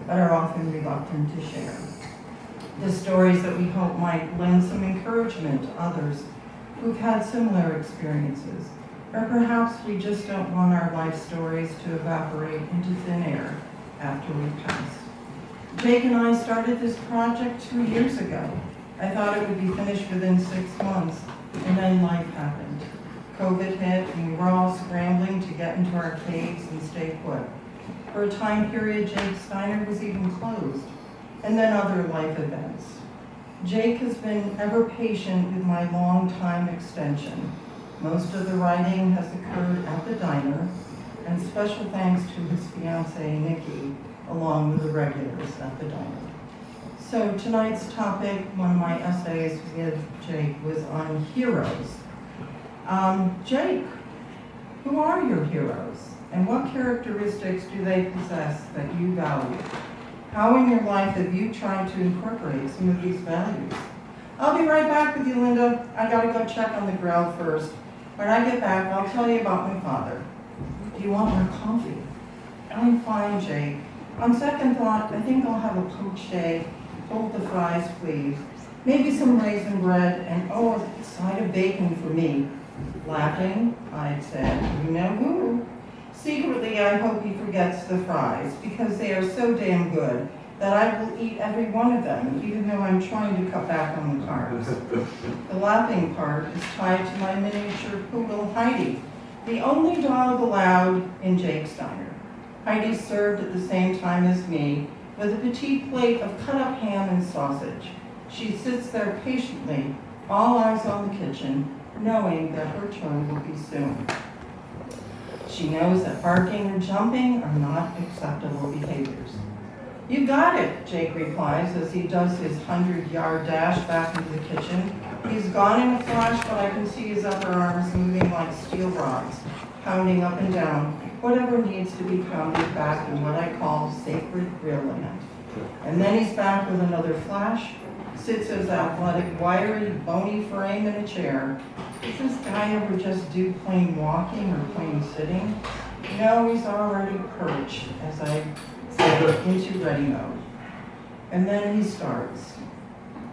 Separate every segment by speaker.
Speaker 1: but are often reluctant to share. The stories that we hope might lend some encouragement to others who've had similar experiences, or perhaps we just don't want our life stories to evaporate into thin air after we pass. Jake and I started this project 2 years ago. I thought it would be finished within 6 months, and then life happened. COVID hit, and we were all scrambling to get into our caves and stay put. For a time period, Jake Steiner was even closed, and then other life events. Jake has been ever patient with my long time extension. Most of the writing has occurred at the diner, and special thanks to his fiancée, Nikki, along with the regulars at the diner. So tonight's topic, one of my essays with Jake, was on heroes. Jake, who are your heroes? And what characteristics do they possess that you value? How in your life have you tried to incorporate some of these values? I'll be right back with you, Linda. I gotta go check on the grill first. When I get back, I'll tell you about my father. Do you want more coffee? I'm fine, Jake. On second thought, I think I'll have a poached egg. Hold the fries, please. Maybe some raisin bread, and oh, a side of bacon for me. Laughing, I said, you know who? Secretly, I hope he forgets the fries, because they are so damn good that I will eat every one of them, even though I'm trying to cut back on the carbs. The laughing part is tied to my miniature poodle, Heidi, the only dog allowed in Jake Steiner. Heidi served at the same time as me with a petite plate of cut-up ham and sausage. She sits there patiently, all eyes on the kitchen, knowing that her turn will be soon. She knows that barking or jumping are not acceptable behaviors. You got it, Jake replies as he does his 100-yard dash back into the kitchen. He's gone in a flash, but I can see his upper arms moving like steel rods, pounding up and down whatever needs to be pounded back in what I call sacred rear land. And then he's back with another flash, sits his athletic, wiry, bony frame in a chair. Does this guy ever just do plain walking or plain sitting? No, he's already perched, as I say, into ready mode. And then he starts.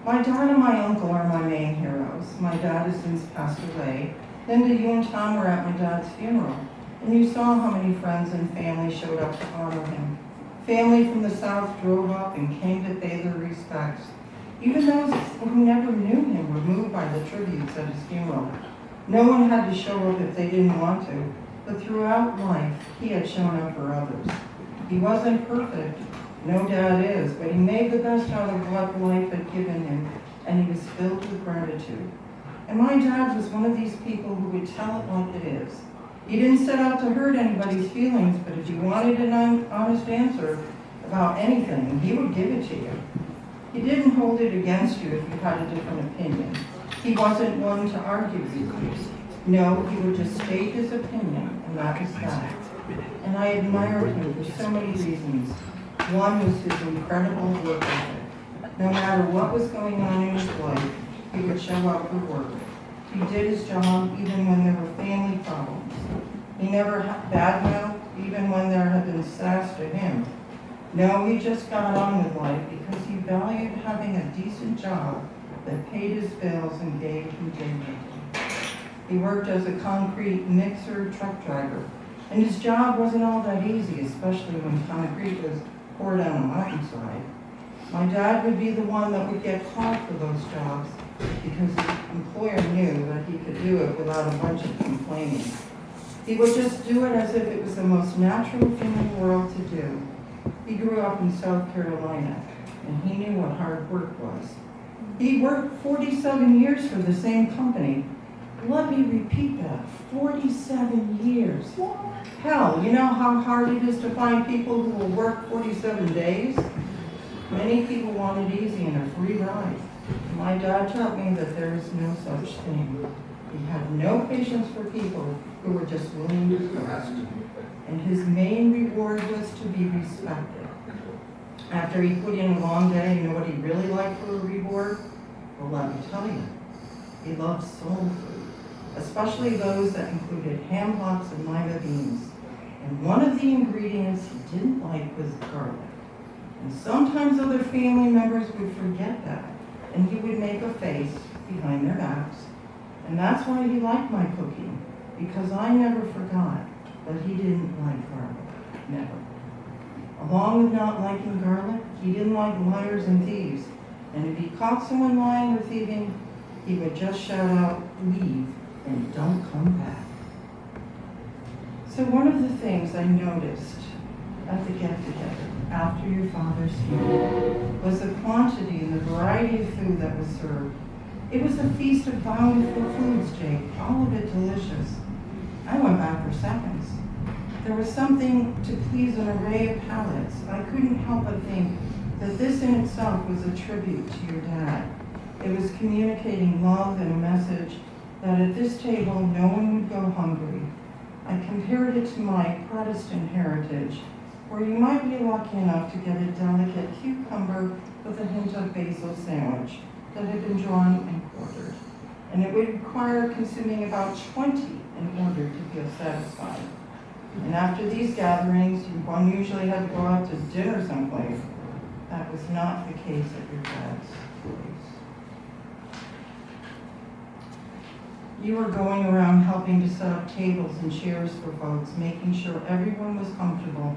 Speaker 1: My dad and my uncle are my main heroes. My dad has since passed away. Linda, you and Tom were at my dad's funeral, and you saw how many friends and family showed up to honor him. Family from the South drove up and came to pay their respects. Even those who never knew him were moved by the tributes at his funeral. No one had to show up if they didn't want to, but throughout life, he had shown up for others. He wasn't perfect, no dad is, but he made the best out of what life had given him, and he was filled with gratitude. And my dad was one of these people who would tell it like it is. He didn't set out to hurt anybody's feelings, but if you wanted an honest answer about anything, he would give it to you. He didn't hold it against you if you had a different opinion. He wasn't one to argue with you. No, he would just state his opinion, and that was that. And I admired him for so many reasons. One was his incredible work ethic. No matter what was going on in his life, he would show up for work. He did his job even when there were family problems. He never badmouthed even when there had been sass to him. No, he just got on with life because he valued having a decent job that paid his bills and gave him dignity. He worked as a concrete mixer truck driver, and his job wasn't all that easy, especially when concrete was poured on a mountainside. My dad would be the one that would get called for those jobs because his employer knew that he could do it without a bunch of complaining. He would just do it as if it was the most natural thing in the world to do. He grew up in South Carolina, and he knew what hard work was. He worked 47 years for the same company. Let me repeat that, 47 years. Hell, you know how hard it is to find people who will work 47 days? Many people want it easy and a free ride. My dad taught me that there is no such thing. He had no patience for people who were just willing to coast. And his main reward was to be respected. After he put in a long day, you know what he really liked for a reward? Well, let me tell you, he loved soul food, especially those that included ham hocks and lima beans. And one of the ingredients he didn't like was garlic. And sometimes other family members would forget that, and he would make a face behind their backs. And that's why he liked my cooking, because I never forgot that he didn't like garlic. Never. Along with not liking garlic, he didn't like liars and thieves. And if he caught someone lying or thieving, he would just shout out, "Leave, and don't come back." So one of the things I noticed at the get-together after your father's funeral was the quantity and the variety of food that was served. It was a feast of bountiful foods, Jake, all of it delicious. I went back for seconds. There was something to please an array of palates. I couldn't help but think that this in itself was a tribute to your dad. It was communicating love and a message that at this table no one would go hungry. I compared it to my Protestant heritage, where you might be lucky enough to get a delicate cucumber with a hint of basil sandwich that had been drawn and quartered. And it would require consuming about 20 in order to feel satisfied. And after these gatherings, one usually had to go out to dinner someplace. That was not the case at your dad's place. You were going around helping to set up tables and chairs for folks, making sure everyone was comfortable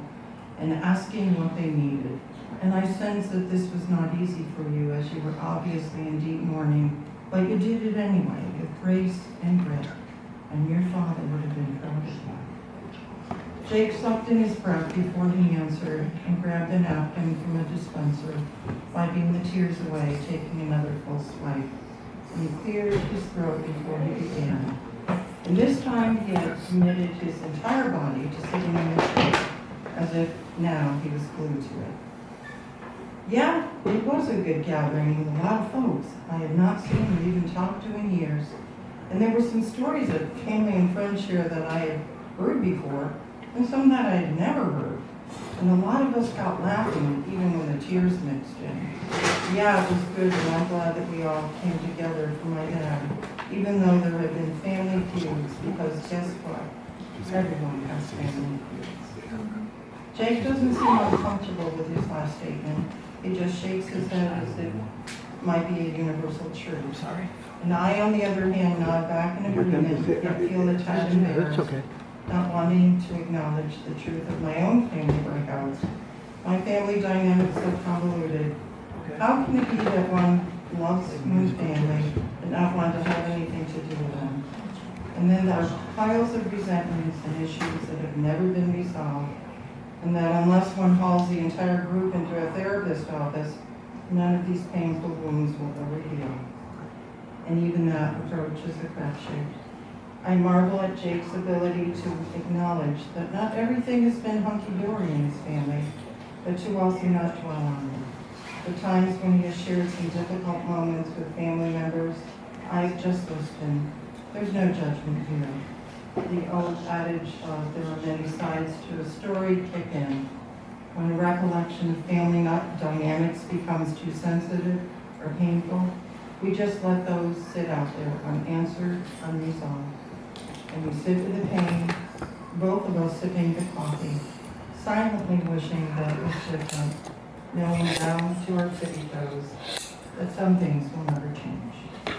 Speaker 1: and asking what they needed. And I sensed that this was not easy for you, as you were obviously in deep mourning, but you did it anyway, with grace and grit, and your father would have been proud of you. Jake sucked in his breath before he answered and grabbed a napkin from a dispenser, wiping the tears away, taking another full swipe. And he cleared his throat before he began. And this time he had committed his entire body to sitting in the chair, as if now he was glued to it. Yeah, it was a good gathering with a lot of folks I had not seen or even talked to in years. And there were some stories of family and friends here that I had heard before, and some that I had never heard. And a lot of us got laughing, even when the tears mixed in. Yeah, it was good, and I'm glad that we all came together for my dad, even though there had been family feuds, because guess what? Everyone has family feuds. Jake doesn't seem uncomfortable with his last statement. He just shakes his head as if it might be a universal truth. I'm sorry. And I, on the other hand, nod back in agreement, yet feel a tad embarrassed, not wanting to acknowledge the truth of my own family breakouts. My family dynamics are convoluted. How can it be that one loves one's family and not want to have anything to do with them? And then there are piles of resentments and issues that have never been resolved, and that unless one hauls the entire group into a therapist office, none of these painful wounds will ever heal. And even that approach is a crapshoot. I marvel at Jake's ability to acknowledge that not everything has been hunky-dory in his family, but to also not dwell on it. The times when he has shared some difficult moments with family members, I've just listened. There's no judgment here. The old adage of there are many sides to a story kick in. When a recollection of family dynamics becomes too sensitive or painful, we just let those sit out there unanswered, unresolved. And we sit with the pain, both of us sipping the coffee, silently wishing that it was different, knowing down to our tippy toes that some things will never change.